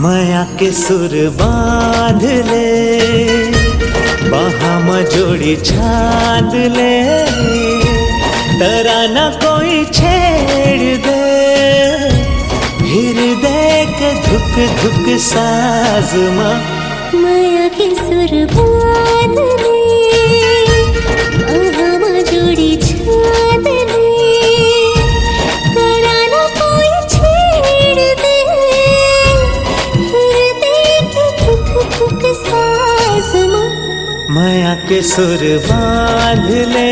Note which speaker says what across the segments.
Speaker 1: माया के सुर बांध ले, बाहा में जोड़ी छाद ले, तराना कोई छेड़ दे, हृदय के धुक धुक साज माँ।
Speaker 2: माया के सुर बांध ले, बाहा में जोड़ी छाद ले, तराना कोई छेड़ दे,
Speaker 1: माया के सुर बांध ले।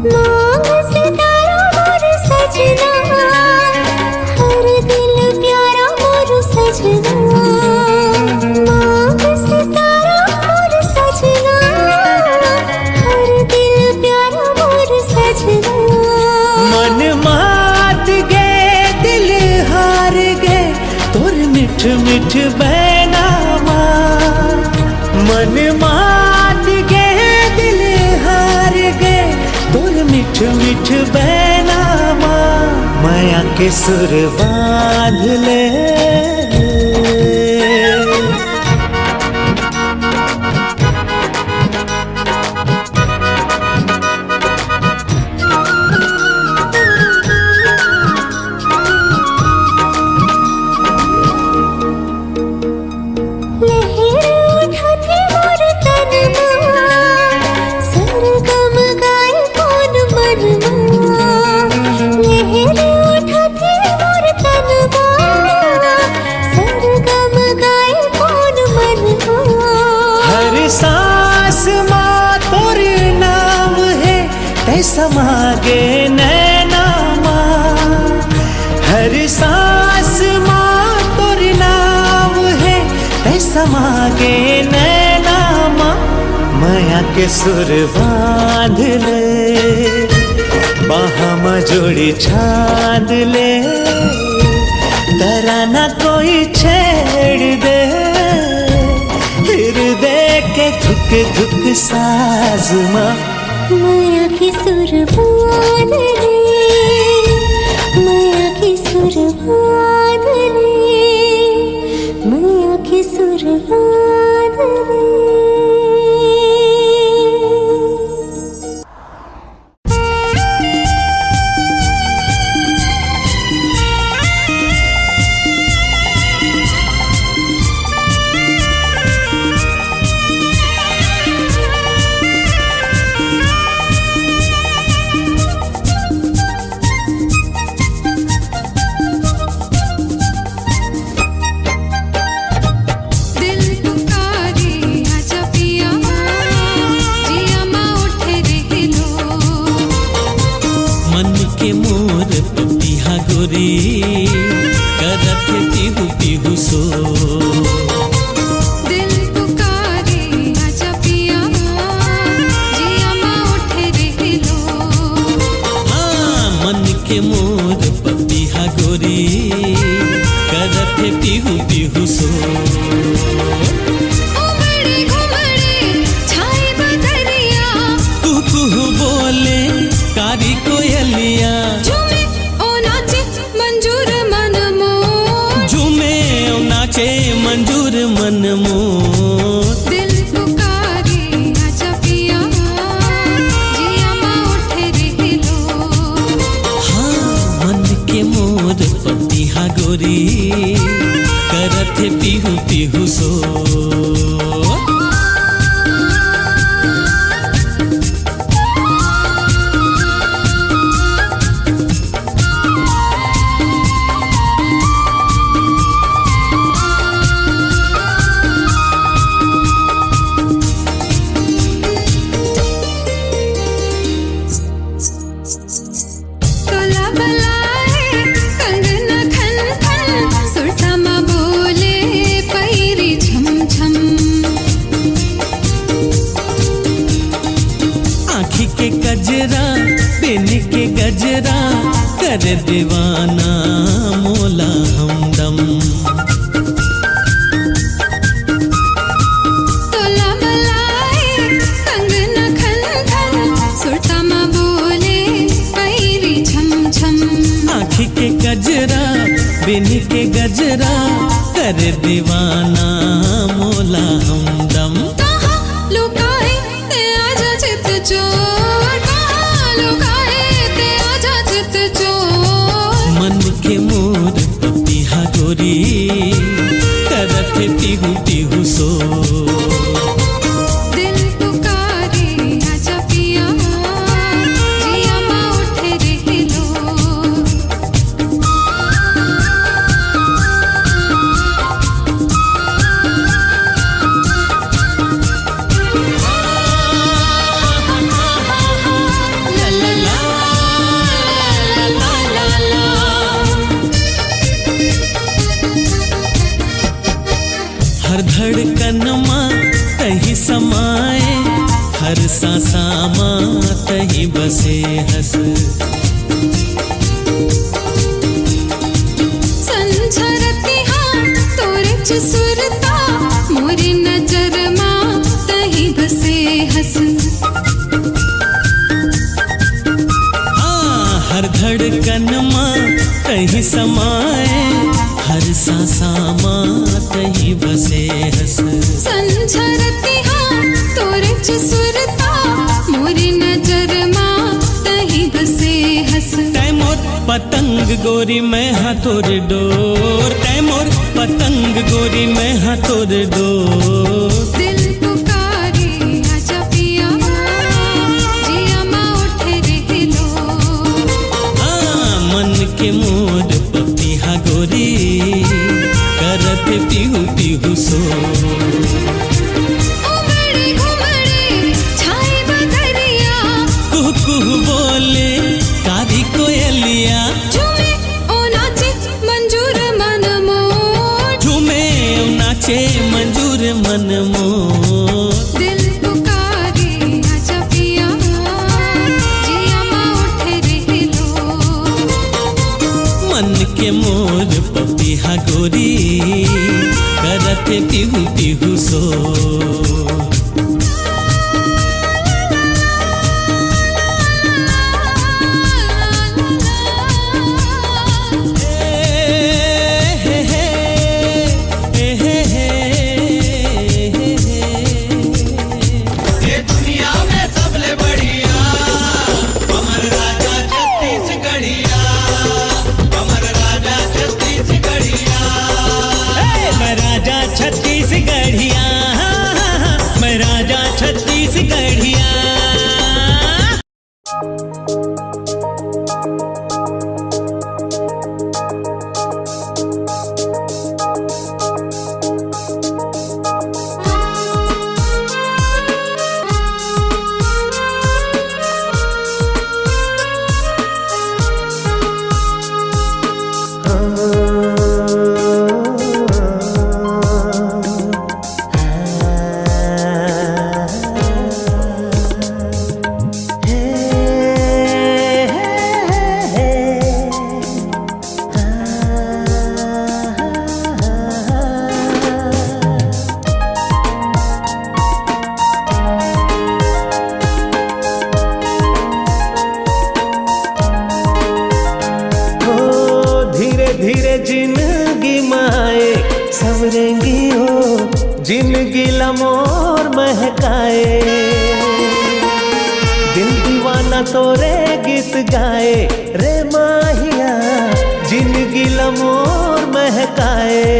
Speaker 2: मांग सितारा मोर सजना, हर दिल प्यारा मोर सजना।
Speaker 1: मिठ मिठ बैनामा, मन मात गे दिल हार गे, तोर मिठ मिठ बैनामा। माया के सुर बांध ले। समागे नैना माँ, हर सांस माँ तोर नाम है, तै समागे नैना माँ। माया के सुर बांध ले, बाहा में जोड़ी छाद ले, तराना कोई छेड़ दे, हृदय के धुक धुक साज माँ।
Speaker 2: माया के सुर बांध ले, माया के सुर बांध ले, माया के सुर बांध ले।
Speaker 3: दिल
Speaker 1: के कजरा बिन के गजरा कर दीवाना मोला हमदम।
Speaker 2: तोला मलाई कंगना खन खन सुरतामा बोले पैरी छम छम।
Speaker 1: आँखी के कजरा बिन के गजरा कर दीवाना मोला हमदम।
Speaker 2: कहाँ लुकाए ते आजा चित चोर, कहाँ लुकाए ते आजा चित चोर।
Speaker 1: मन के मोर पपिहा गोरी करत पिहू पिहू सो।
Speaker 2: दिल पुकारे आजा पिया जिया मा उठे रह लो। ला ला ला ला ला ला।
Speaker 1: हर धड़कनमा तही समाए हर सांसामा तही बसे हस।
Speaker 2: संझरती हाँ तोरे च सुरता मोरी नजर मां तही बसे हस।
Speaker 1: हर धड़कनमा तही समाए हर सांसामा तही बसे हस।
Speaker 2: संझरती हाँ तोरे च सुरता मोरी नजर मां तही बसे हस।
Speaker 1: तैमोर पतंग गोरी मैं हाँ तोर डोर, तैमोर पतंग गोरी मैं हाँ तोर डोर।
Speaker 2: दिल पुकारे आजा पिया जिया मा उठे रह लो।
Speaker 1: मन के मोर पपिहा गोरी करत पिहू पिहू सो।
Speaker 2: उमड़े घुमड़े छाई बदरिया
Speaker 1: कुह कुह बोले कारी कोयलिया।
Speaker 2: झूमे ओ नाचे मंजूर मन मोर।
Speaker 1: झूमे नाचे मंजूर मन मोर।
Speaker 2: दिल पुकारे आजा पिया जिया मा उठे रह लो।
Speaker 1: मन के मोर पपिहा गोरी करत पिहू पिहू सो। मैं राजा छत्तीसगढ़िया, मैं राजा छत्तीसगढ़िया। धीरे जिंदगी माए सवरेंगी हो जिंदगी लमोर महकाए। दिल दीवाना तोरे गीत गाए रे माहिया जिंदगी लमोर महकाए।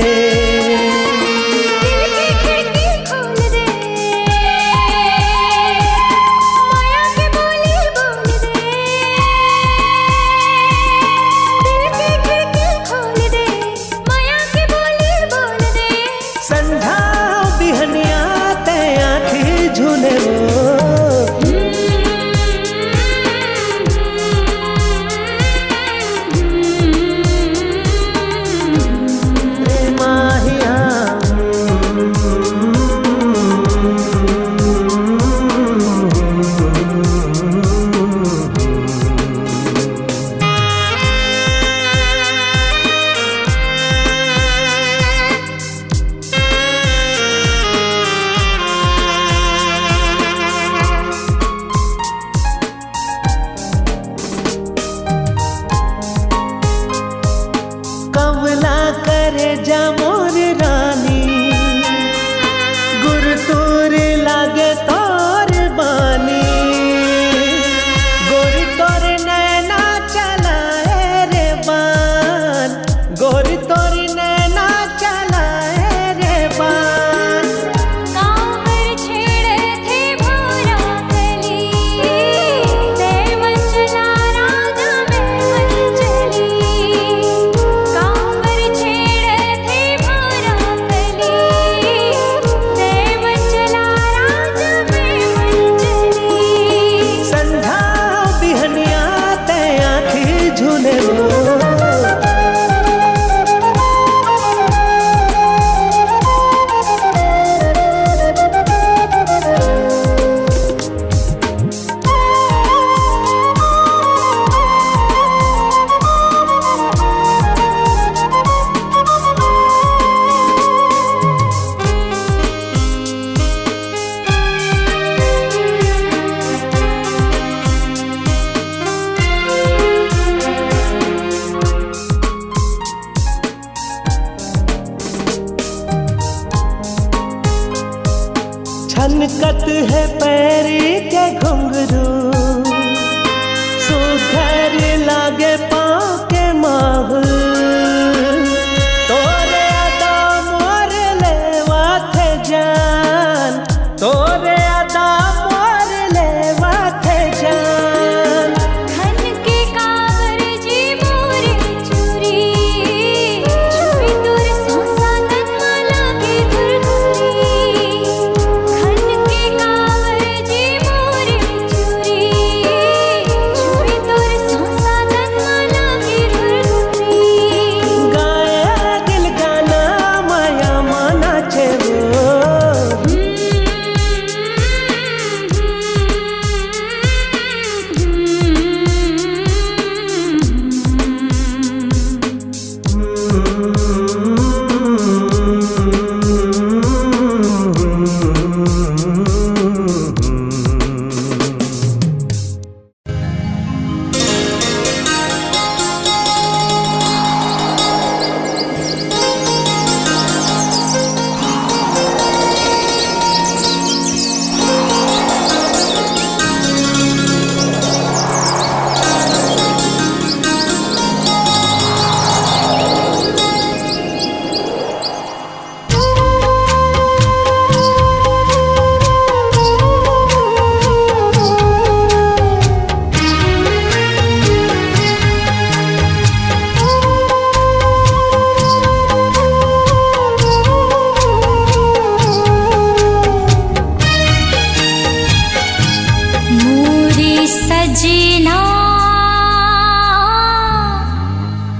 Speaker 2: सजना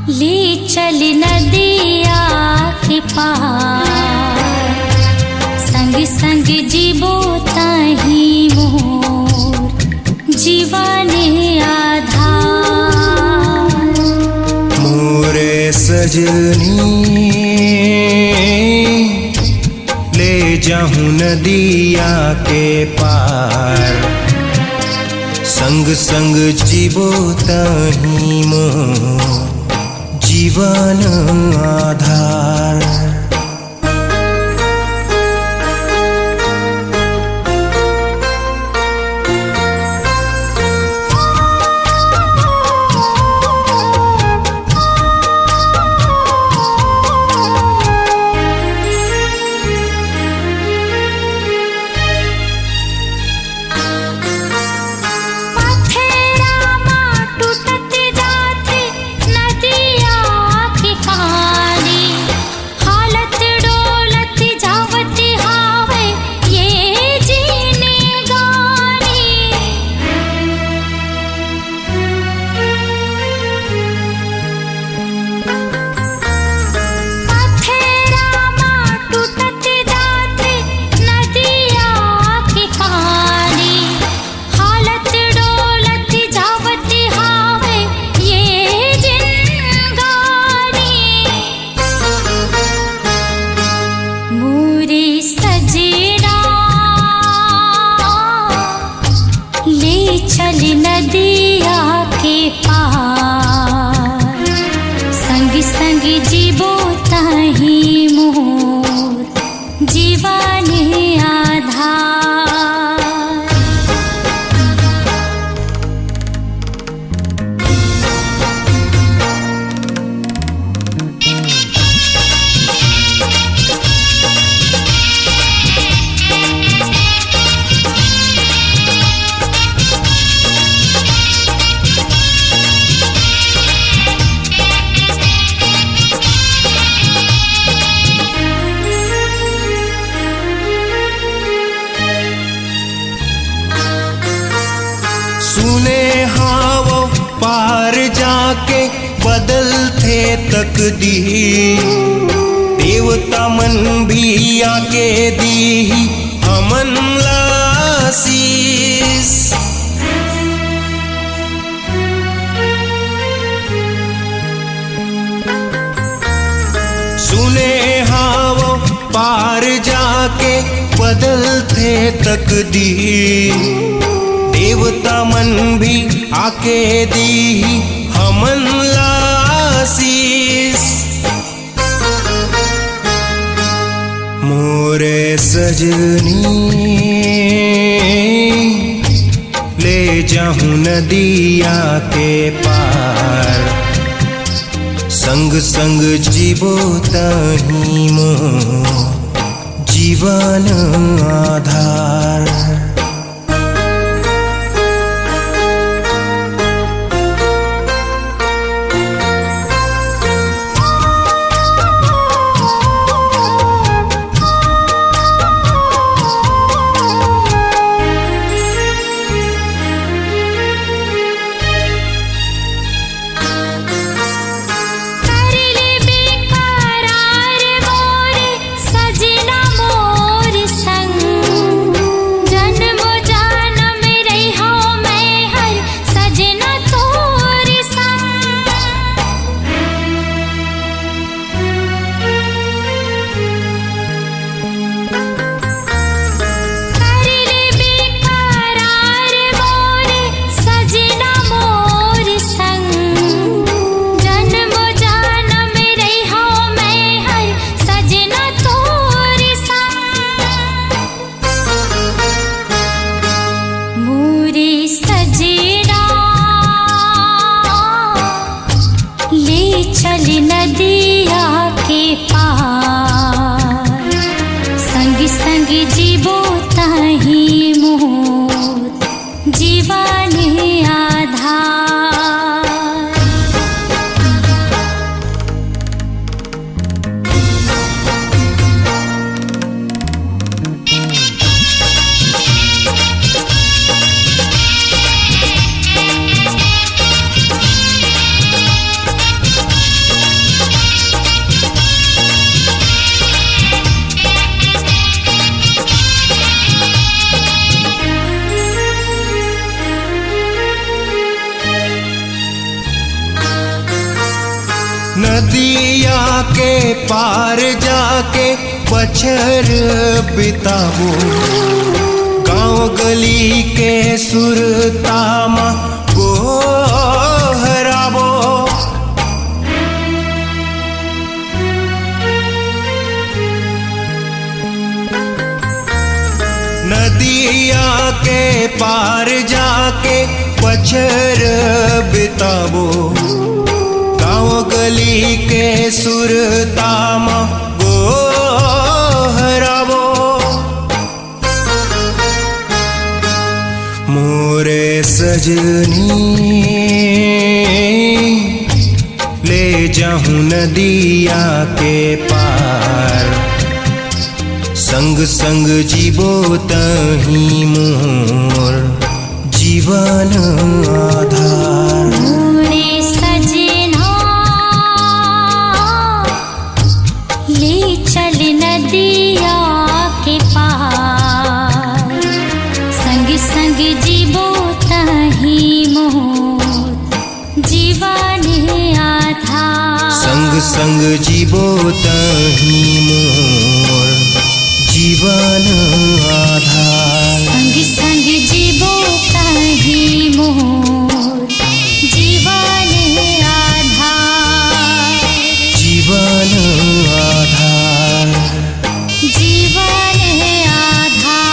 Speaker 2: ले चल नदिया के पार, संग संग जीवो ताही मोर जीवन आधार।
Speaker 3: मोरे सजनी ले जाऊं नदिया के पार, संग संग जीवो ताही मोर जीवन आधार।
Speaker 2: चल नदिया के पार, संग संग जीवो ताही मोर जीवन आधार।
Speaker 3: सुने हावो पार जाके बदलते तकदीर, देवता मन भी आके दी हमन लासीस। सुने हावो पार जाके बदलते तकदीर, देवता मन भी आके दी हमन लासीस। मोरे सजनी ले जाऊं नदिया के पार, संग संग जीवो ताही मोर जीवन आधार।
Speaker 2: चल नदिया के पार, संग संग जीवो ताही मोर जीवन आधार।
Speaker 3: नदिया के पार जाके पछर बिताबो, गांव गली के सुरतामा गोहराबो। नदिया के पार जाके पछर बिताबो, गांव गली के सुरतामा गोहराबो। मोरे सजनी ले जाऊं नदिया के पार, संग संग जीवो तही मोर जीवन आधार।
Speaker 2: मोरे सजना ले चल नदिया के पार, संग संग जीवो तही मोर जीवन आधार।
Speaker 3: संग संग जीवो तही मोर जीवन आधार।
Speaker 2: संग संग जीवो तही मोर जीवन आधार।
Speaker 3: जीवन आधार।
Speaker 2: जीवन आधार।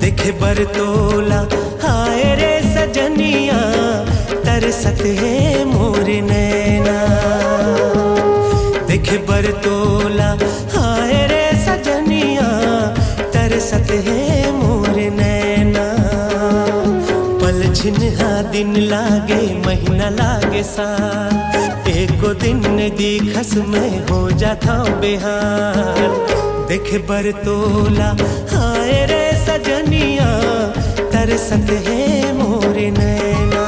Speaker 1: देखे बरतोला हाय रे सजनिया, तरसत है मोर नैना। देखे बरतोला हाय रे सजनिया, तरसत है मोर नैना। पल छिन्हा दिन लागे महीना लागे साल, एको दिन दिखस में हो जाता बेहाल। देखे बरतोला हाय रे सजनिया, तरसत है मोर नैना।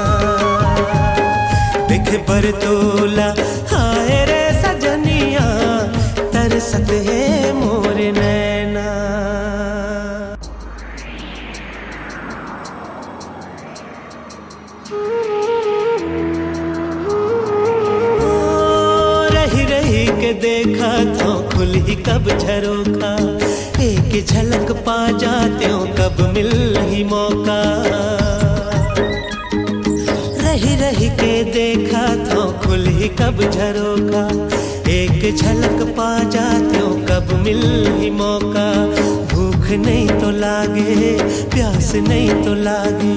Speaker 1: देखे बरतोला हाय रे सजनिया, तरसत है मोर नैना। रही रही के देखा तो खुल ही कब झरोखा, एक झलक पा जाते हो कब मिल ही मौका। रही रही के देखा तो खुल ही कब झरोखा, एक झलक पा जाते हो कब मिल ही मौका। भूख नहीं तो लागे प्यास नहीं तो लागे,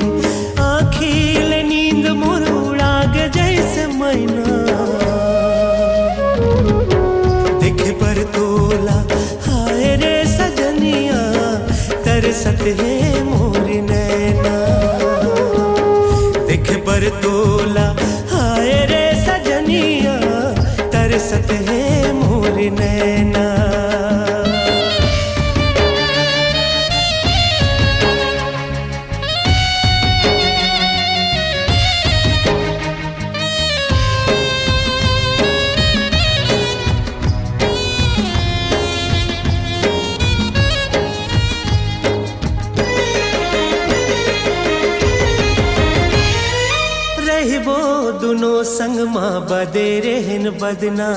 Speaker 1: आँखिल नींद मोर उड़ागे जैसे मैना। देखे बरतोला हाय रे सजनिया, तरसत है मोर नैना। देखे बरतोला हाय रे सजनिया, तरसत है मोर नैना। रहिबो दुनो संग माँ बदे रहन बदना।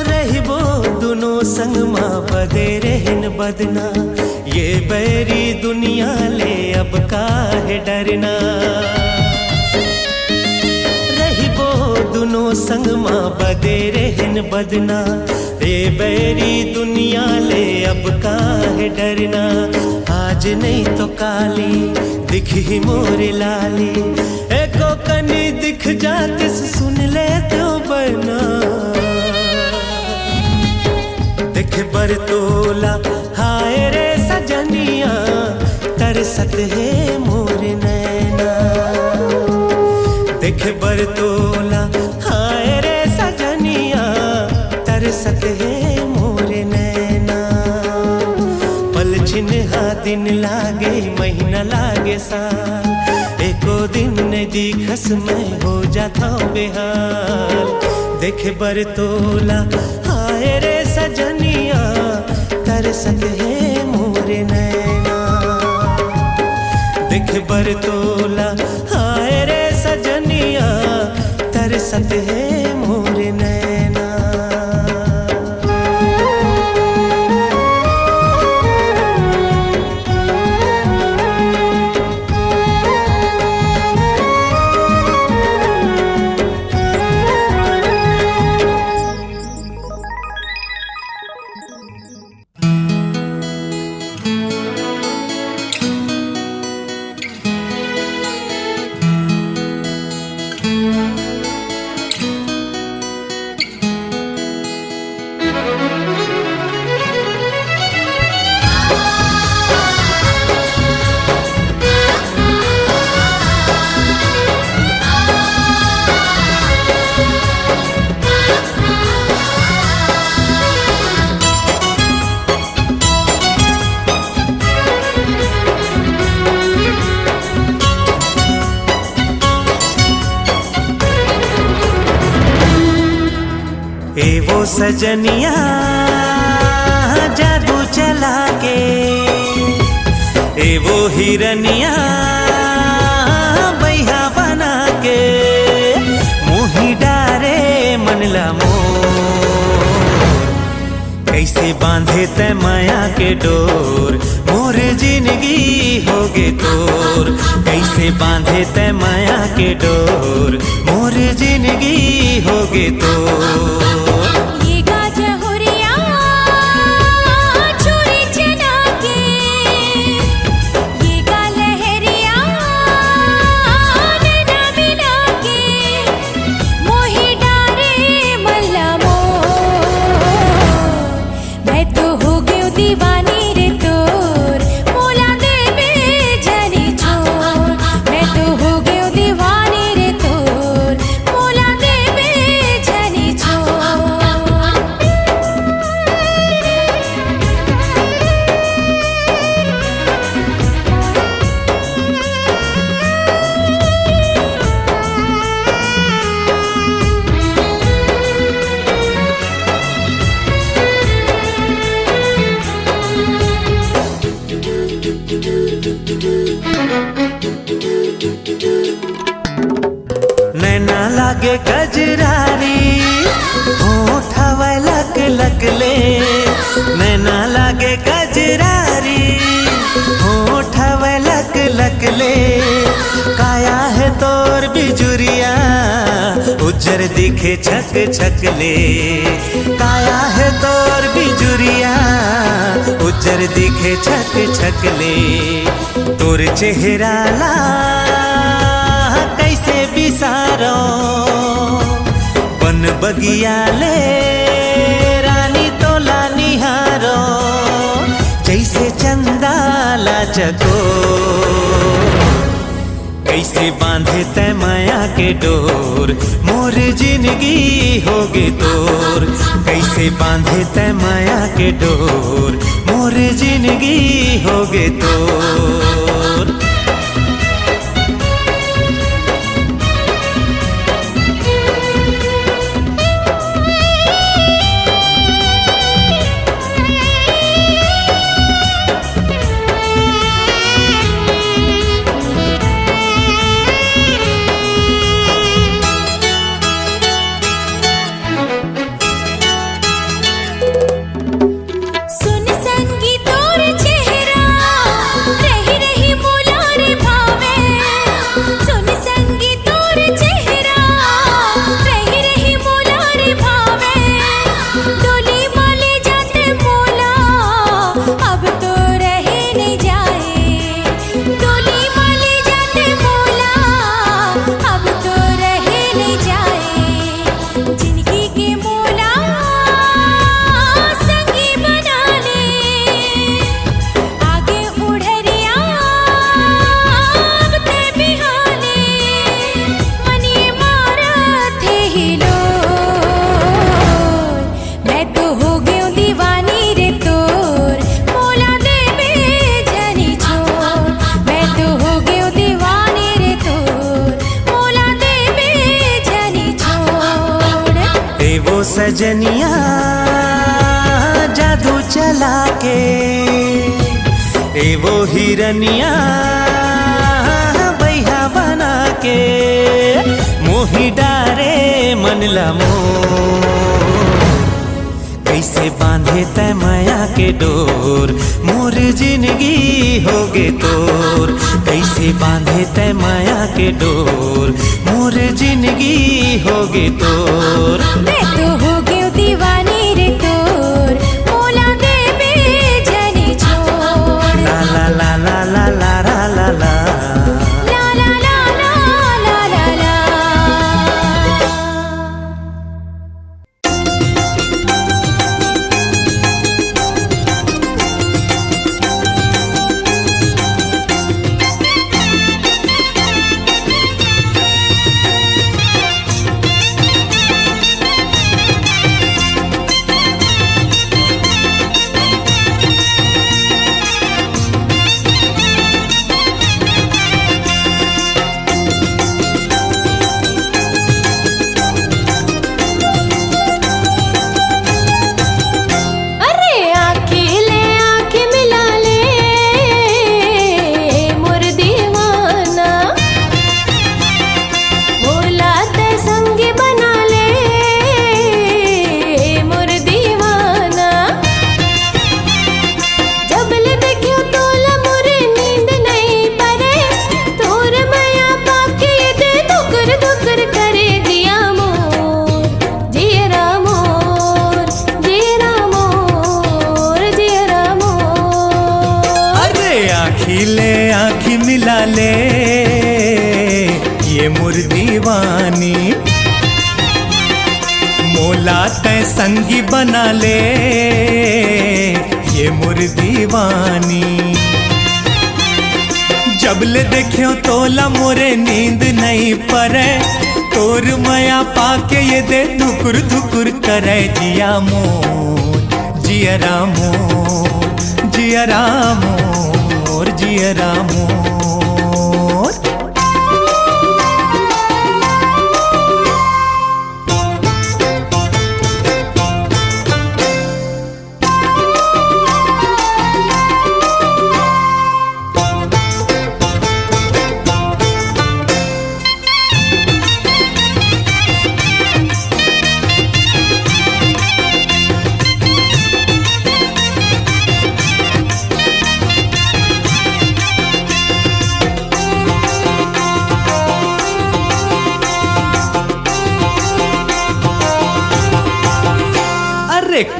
Speaker 1: रहिबो दुनो संग माँ बदे रहन बदना, ये बैरी दुनिया ले अब काहे डरना। रहिबो दुनो संग माँ बदे रहन बदना, ये बैरी दुनिया ले अब काहे डरना। आज आज नहीं तो काली दिखी मोरी लाली, एको कनी दिख जाती सुन ले तो बना। देख बरतोला हाय रे सजनिया, तरसत है मोर नैना। देख बरतोला हाय रे सजनिया, तरसत है मोर नैना। पल छिन्हा दिन लागे महीना लागे साल, एको दिन ने दिखस मैं हो जाता हूँ बेहाल। देख बरतोला हाय रे सजनिया, तरसत है मोर नैना। देख बरतोला हाय रे सजनिया, तरसत है मोर नैना। ए वो सजनिया जादू चला के, ए वो हिरनिया बैहा बना के, मोही डारे मनला मोर। कैसे बांधे तै माया के डोर, मोर जिंदगी होगे तोर। कैसे बांधे तै माया के डोर, मोर जिंदगी होगे तोर। नैना लागे कजरारी, होठवा लक लक ले। नैना लागे कजरारी, होठवा लक लक ले। काया है तोर बिजुरिया, उज्जर दिखे छक छक ले। काया है तोर बिजुरिया, उज्जर दिखे छक छक ले। तोर चेहरा ला कैसे बिसारो, बन बगिया ले रानी तो लानी हारो। जैसे चंदा लाचको, कैसे बांधे तै माया के डोर, मोर जिंदगी होगे तोर। कैसे बांधे तै माया के डोर, मोर जिंदगी होगे तोर।
Speaker 2: सुन संगी तोर चेहरा, रही रही मोला
Speaker 1: सजनिया जादू चला के, ए वो हिरनिया बैहा बना के, मोही डारे मन ला मोर। कैसे बांधे तय माया के डोर, मोर जिंदगी होगे तोर। कैसे बांधे तय माया के डोर, मोर जिंदगी होगे तोर।
Speaker 2: मैं तो हो गई दीवानी रे तोर, मोला दे बे जनी छोड़।
Speaker 1: ला ला ला ला ला ला ला ला ला
Speaker 2: ला ला ला ला ला ला ला।
Speaker 1: आँखी मिला ले ये मोर दीवानी, मोला तय संगी बना ले ये मोर दीवानी। जब ले देखियो तोला मोरे नींद नहीं परे, तोर माया पाके ये दे धुकुर धुकुर करे जिया मोर, जियरा मोर, जियरा मोर, जियरा मोर।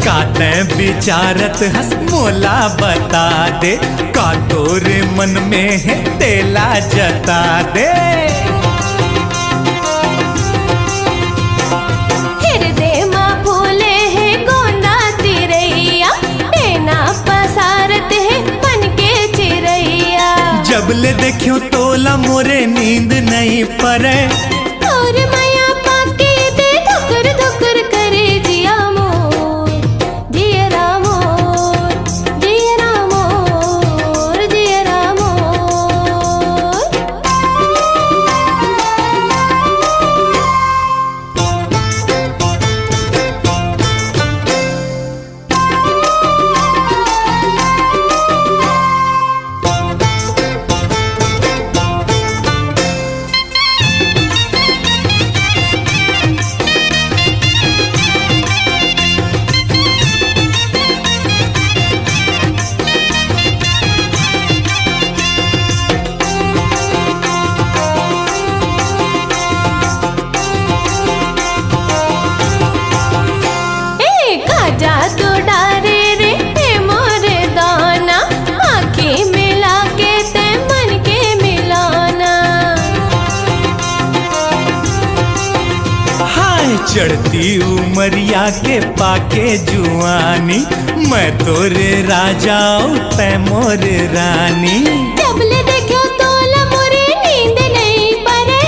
Speaker 1: काते विचारत हंस मोला बता दे, का तोरे मन में है तेला जता दे।
Speaker 2: हृदय माँ फूले है गोंदा तिरैया, देना पसारत है मन के चिरैया।
Speaker 1: जब ले देखियो तोला मोरे नींद नहीं परे,
Speaker 2: और माया पाके दे धुकुर धुकुर करे जिया मोर, जियरा मोर, जियरा मोर, जियरा मोर।
Speaker 1: चढ़ती उमरिया के पाके जुआनी, मैं तोरे राजा तै मोर रानी।
Speaker 2: जब ले देखो तोला मोरे नींद नहीं परे,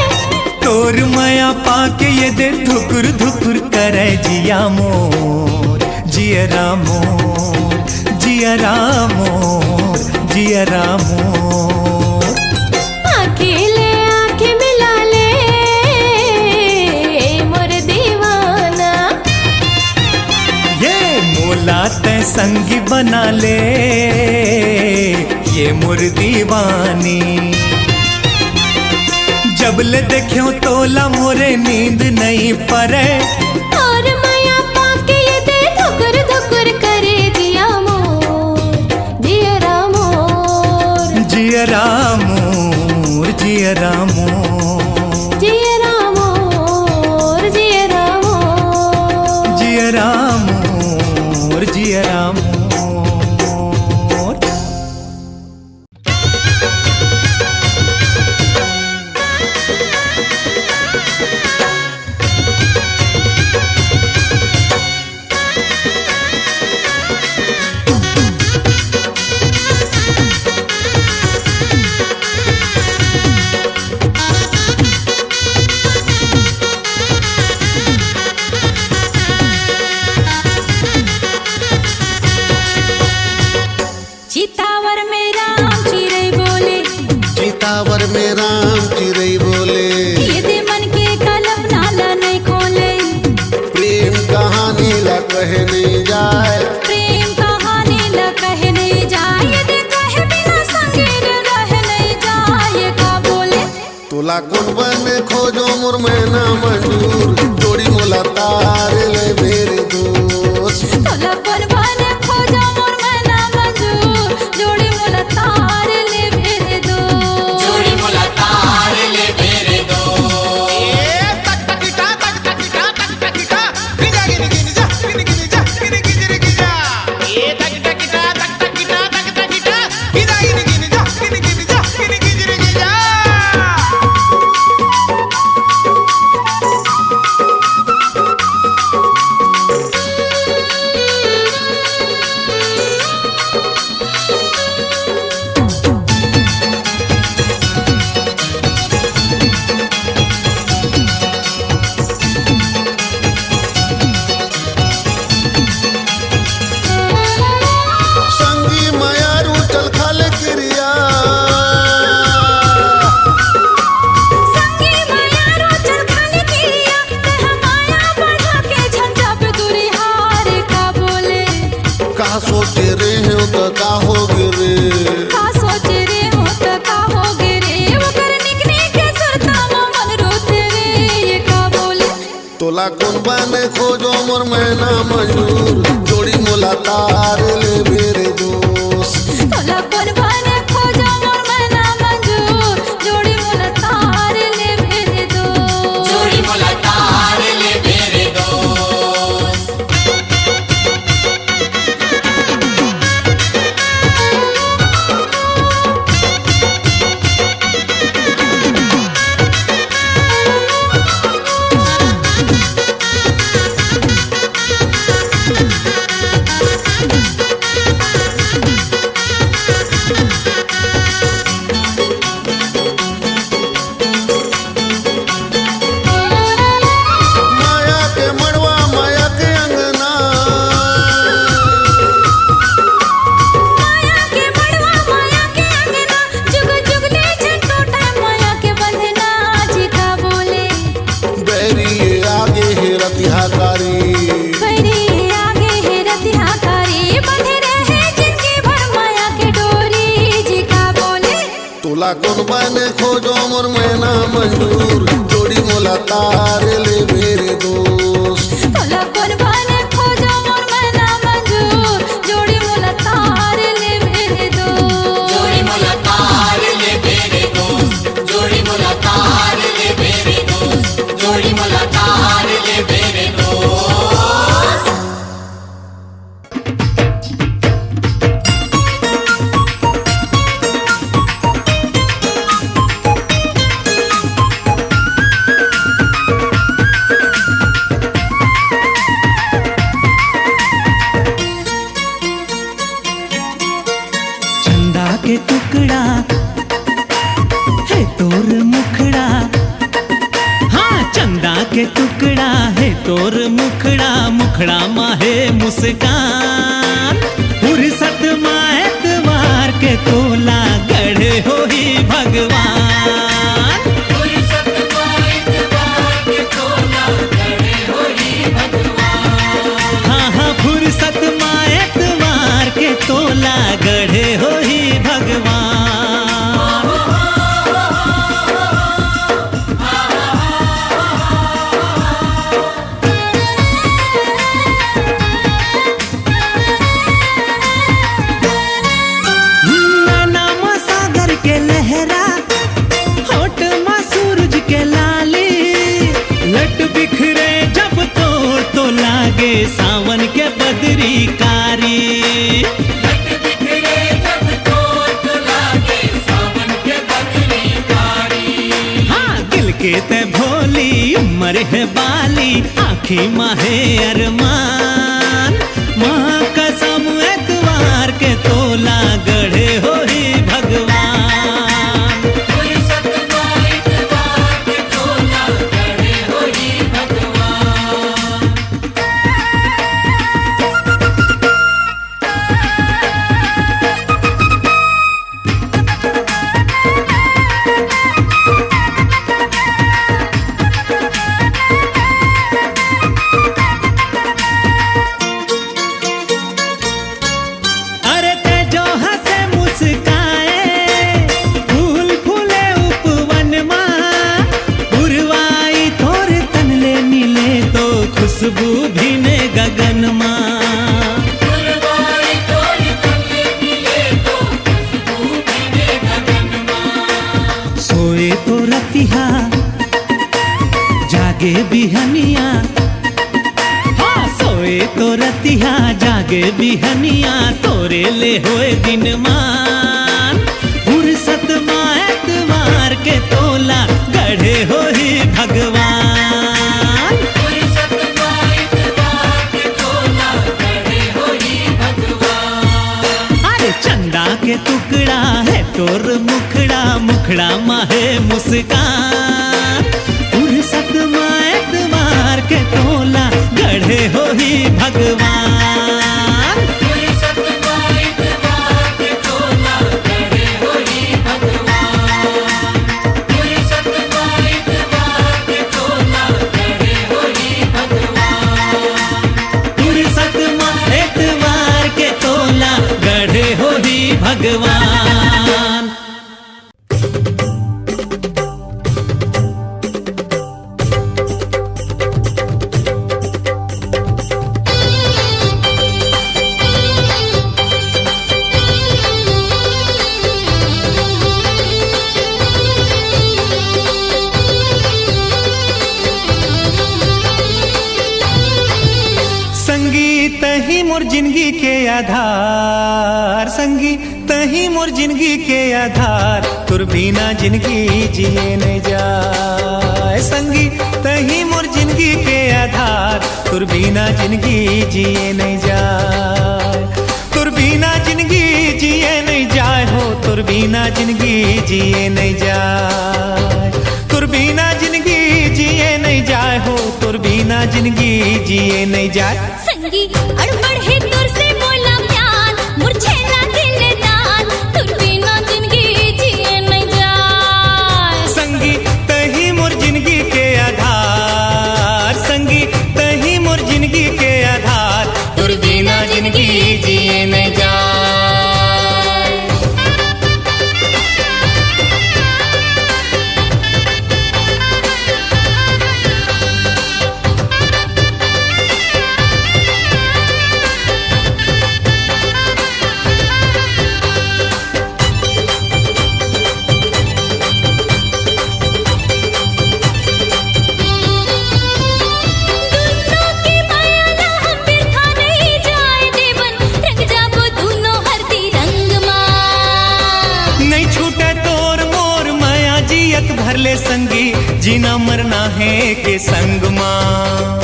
Speaker 1: तोर माया पाके ये दे धुकुर धुकुर करे जिया मोर, जियरा मोर, जियरा मोर, जियरा मोर।
Speaker 2: आँखें आँखें मिला ले मोर दीवाना,
Speaker 1: बोला तै संगी बना ले ये मोर दीवानी। जब ले देखियो तोला मोरे नींद नहीं परे,
Speaker 2: और माया पाके ये दे धुकुर धुकुर करे जिया मोर जियरा मोर
Speaker 1: जियरा मोर जियरा मोर
Speaker 2: जियरा मोर जियरा मोर
Speaker 1: जियरा मोर जियरा मोर।
Speaker 2: चितावर में राम चिरई बोले,
Speaker 4: चितावर में राम चिरई बोले,
Speaker 2: ये दे मन के कलम नाला नहीं खोले।
Speaker 4: प्रेम कहानी ला कहे नहीं जाए,
Speaker 2: प्रेम कहानी ला कहे नहीं जाए, ये दे कहे बिना संगे रह नहीं जाए। का बोले
Speaker 4: तुला कौन बने खोजो मुर में ना मंजूर, जोड़ी मोला तार ले मेरे दोस्त।
Speaker 2: तोला कौन बने खोजा मोर में ना मंजूर, जोड़ी मोला तार ले मेरे दो, जोड़ी मोला तार ले मेरे दो।
Speaker 4: संगी माया रूचल खाल क्रिया,
Speaker 2: संगी माया रोचल खाने किया, कह माया बढ़ा के झंझा पे दूरी हार। का बोले
Speaker 4: कहा सोचे रे हो तो का होगे रे,
Speaker 2: का सोच रे हो तो का होगे रे, वो कर निकने के सुरता मन रोते रे। ये का बोले
Speaker 4: तोला कौन बने खोजो मुर में ना मंजूर, जोड़ी मोला तार ले मेरे दोस्त।
Speaker 2: तोला कौन बने खोजा मोर में ना मंजूर, जोड़ी मोला तार ले मेरे दो, जोड़ी मोला तार ले मेरे दो।
Speaker 4: माया के मड़वा माया के अंगना,
Speaker 2: माया के मड़वा माया के अंगना, जुग जुग ले झंडोटा माया के बंधना। जी का बोले
Speaker 4: बैरी ये आगे है रतिहाकारी,
Speaker 2: बैरी आगे है रतिहाकारी, बंधे रहे जिंदगी भर माया के डोरी। जी का बोले
Speaker 4: तोला कौन बने खोजो मुर में ना मंजूर, जोड़ी मोला तार ले मेरे दोस्त।
Speaker 2: तोला कौन बने खोजा मोर में ना मंजूर, जोड़ी मोला तार ले मेरे दो, जोड़ी मोला तार ले मेरे दो, जोड़ी मोला तार ले मेरे दो, जोड़ी मोला तार ले मेरे दो।
Speaker 1: के टुकड़ा है तोर मुखड़ा, हाँ चंदा के टुकड़ा है तोर मुखड़ा, मुखड़ा माहे मुस्कान फुर्सत माहे तुम्हार के तोला गढ़े हो ही भगवान। फुर्सत माहे तुम्हार के तोला गढ़े हो ही भगवान। हाँ हाँ फुर्सत माहे आँखी माहे अरमान माँ कसम एतवार के तोला गढ़े हो ही भगवान। खुशबू भीने गगन माँ सोए तो रतिहा जागे बिहनिया। हाँ सोए तो रतिहा जागे बिहनिया तोरे ले होए दिन मान। फुर्सत माँ एतवार के तोला गढ़े हो ही भगवान। चंदा के टुकड़ा है तोर मुखड़ा मुखड़ा माहे मुस्कान। फुर्सत माँ एतवार के तोला गढ़े हो ही भगवान। भगवान संगीत ही मोर जिंदगी के आधार। संगीत ही मोर जिंदगी के आधार तुर बिना जिंदगी जिए नहीं जाए। संगीत ही मोर जिंदगी के आधार तुर बिना जिंदगी जिए नहीं जाए। तुर बिना जिंदगी जिए नहीं जाए हो तुर बिना जिंदगी जिए नहीं जाए। तुर बिना जिंदगी जिए नहीं जाए हो तुर बिना जिंदगी जिए नहीं जाए।
Speaker 2: संगी अड़बड़ है तुर से बोला प्यार मुरझेला दिल दान तुर बिना जिंदगी जिए नहीं जाए।
Speaker 1: संगी तही मोर जिंदगी के आधार। संगी तही मोर जिंदगी के आधार तुर बिना जिंदगी जिए नहीं जाए। भरले संगी जीना मरना है के संग माँ।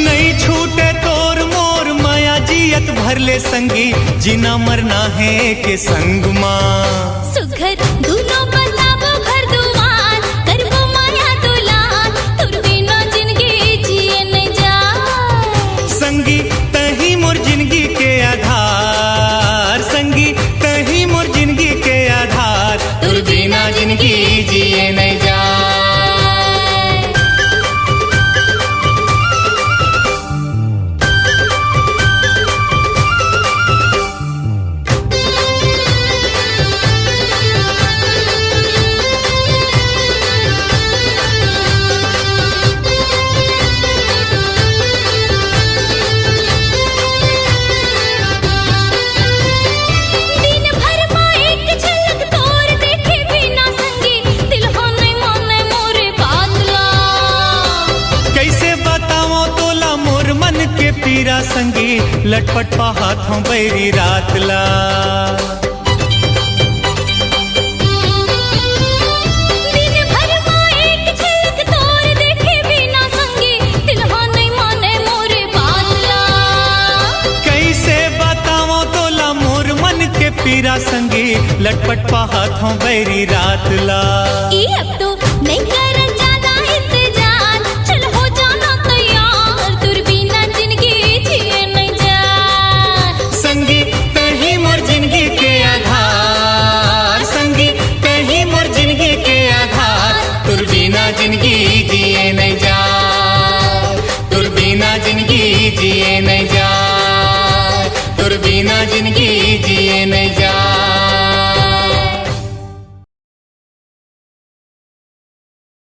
Speaker 1: नहीं छूटे तोर मोर माया जियत भरले संगी जीना मरना है के संग माँ।
Speaker 2: सुघर दूनो बसाबो घर दुआर करबो माया दुलार तुर बिना जिंदगी जिए नहीं जाए।
Speaker 1: संगी तही मोर जिंदगी के आधार। संगी तही मोर जिंदगी के आधार तुर बिना जिंदगी जिए नहीं जाए। लटपट पा हाथों बैरी रात ला।
Speaker 2: दिन भर माँ एक झलक तोर देखे बिना संगी, दिलवा नहीं माने मोरे बात ला।
Speaker 1: कैसे बताओ तोला मोर मन के पीरा संगी, लटपट पा हाथों बैरी रात ला।
Speaker 2: ई अब तो नहीं करन ज्यादा इंतजार, चल हो जाना तैयार, तुर बिना जिंदगी जिए नहीं जा।
Speaker 1: संगी कहीं मोर जिंदगी के आधार, संगी कहीं मोर जिंदगी के आधार, तुर बिना जिंदगी जिए नहीं जा, तुर बिना जिंदगी जिए नहीं जा, तुर बिना जिंदगी जिए नहीं जा।